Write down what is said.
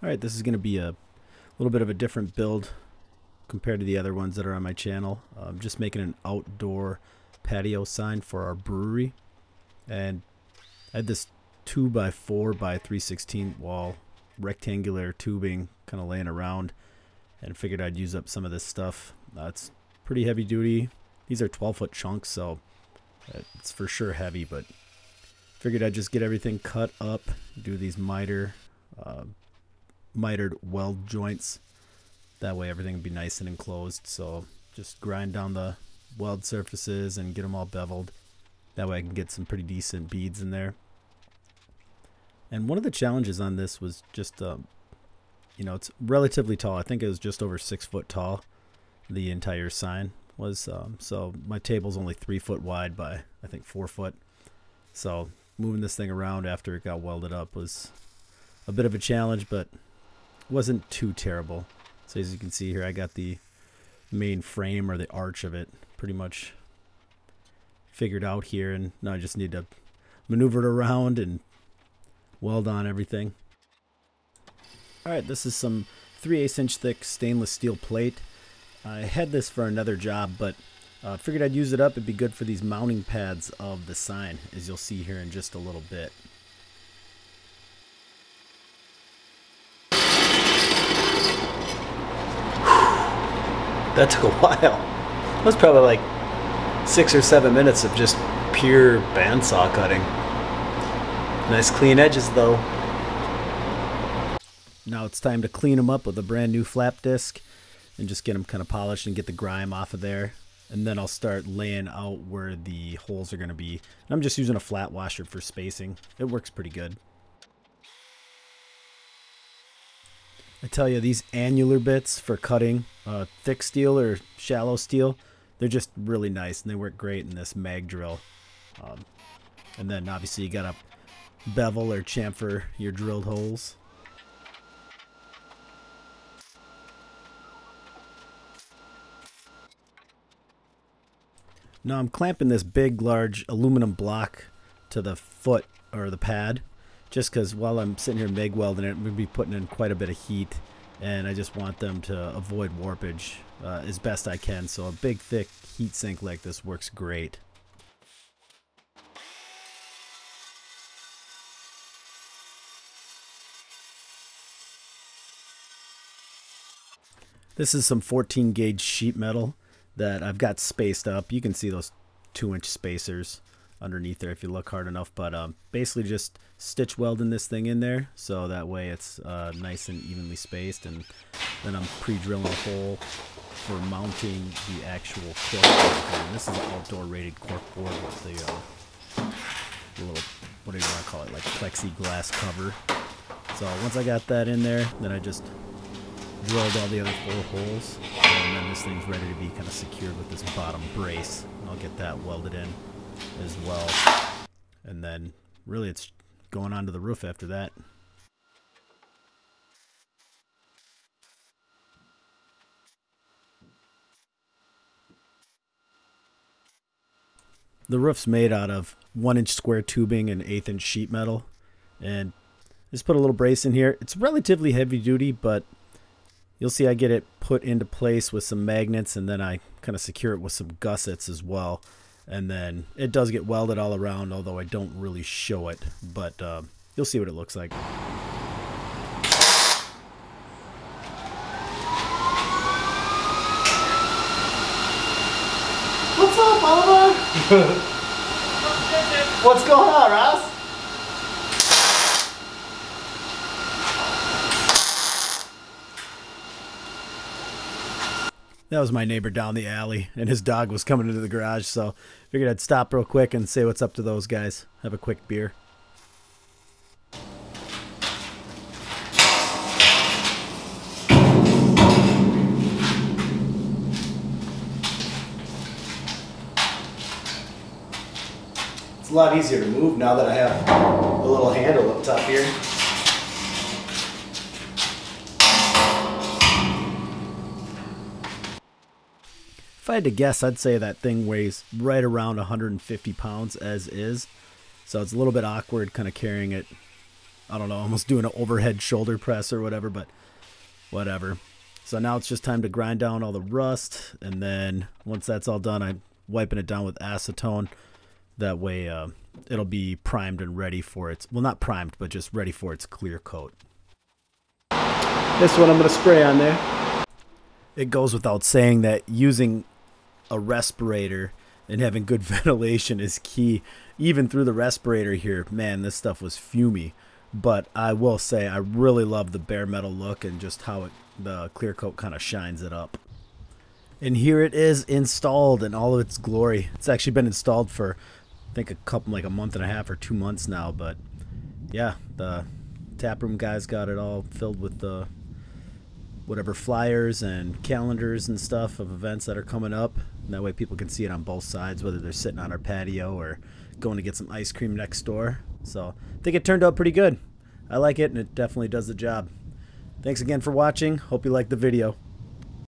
Alright, this is going to be a little bit of a different build compared to the other ones that are on my channel. I'm just making an outdoor patio sign for our brewery. And I had this 2x4 by 3/16 wall rectangular tubing kind of laying around, and figured I'd use up some of this stuff. It's pretty heavy duty. These are 12-foot chunks, so it's for sure heavy, but figured I'd just get everything cut up, do these mitered weld joints. That way everything would be nice and enclosed. So just grind down the weld surfaces and get them all beveled. That way I can get some pretty decent beads in there. And one of the challenges on this was just, you know, it's relatively tall. I think it was just over 6 foot tall. The entire sign was, so my table's only 3 foot wide by, I think, 4 foot. So moving this thing around after it got welded up was a bit of a challenge, but wasn't too terrible. So as you can see here, I got the main frame or the arch of it pretty much figured out here, and now I just need to maneuver it around and weld on everything. Alright, this is some 3/8 inch thick stainless steel plate. I had this for another job, but figured I'd use it up. It'd be good for these mounting pads of the sign, as you'll see here in just a little bit. That took a while. That was probably like 6 or 7 minutes of just pure bandsaw cutting. Nice clean edges though. Now it's time to clean them up with a brand new flap disc and just get them kind of polished and get the grime off of there. And then I'll start laying out where the holes are going to be. And I'm just using a flat washer for spacing. It works pretty good. I tell you, these annular bits for cutting thick steel or shallow steel, they're just really nice and they work great in this mag drill. And then obviously you got to bevel or chamfer your drilled holes. Now I'm clamping this big, large aluminum block to the foot or the pad, just because while I'm sitting here MIG welding it, I'm going to be putting in quite a bit of heat, and I just want them to avoid warpage as best I can. So a big, thick heat sink like this works great. This is some 14 gauge sheet metal that I've got spaced up. You can see those 2-inch spacers underneath there if you look hard enough, but basically just stitch welding this thing in there so that way it's nice and evenly spaced, and then I'm pre-drilling a hole for mounting the actual cork board. And this is an outdoor rated cork board with the little, what do you want to call it, like plexiglass cover. So once I got that in there, then I just drilled all the other 4 holes, and then this thing's ready to be kind of secured with this bottom brace. I'll get that welded in as well, and then really it's going onto the roof after that. The roof's made out of 1-inch square tubing and 1/8 inch sheet metal, and just put a little brace in here. It's relatively heavy duty, but you'll see I get it put into place with some magnets, and then I kind of secure it with some gussets as well. And then it does get welded all around, although I don't really show it. But you'll see what it looks like. What's up, Oliver? What's going on, Ross? That was my neighbor down the alley, and his dog was coming into the garage, so figured I'd stop real quick and say what's up to those guys. Have a quick beer. It's a lot easier to move now that I have a little handle up top here. If I had to guess, I'd say that thing weighs right around 150 pounds as is. So it's a little bit awkward kind of carrying it I don't know, almost doing an overhead shoulder press or whatever, but whatever. So now it's just time to grind down all the rust, and then once that's all done, I'm wiping it down with acetone. That way it'll be primed and ready for its, well, not primed, but just ready for its clear coat. This one I'm going to spray on there. It goes without saying that using a respirator and having good ventilation is key. Even through the respirator here, man, this stuff was fumey. But I will say I really love the bare metal look and just how the clear coat kind of shines it up. And here it is installed in all of its glory. It's actually been installed for, I think, like a month and a half or 2 months now. But yeah, the taproom guys got it all filled with the whatever flyers and calendars and stuff of events that are coming up. And that way people can see it on both sides, whether they're sitting on our patio or going to get some ice cream next door. So I think it turned out pretty good. I like it, and it definitely does the job. Thanks again for watching. Hope you liked the video.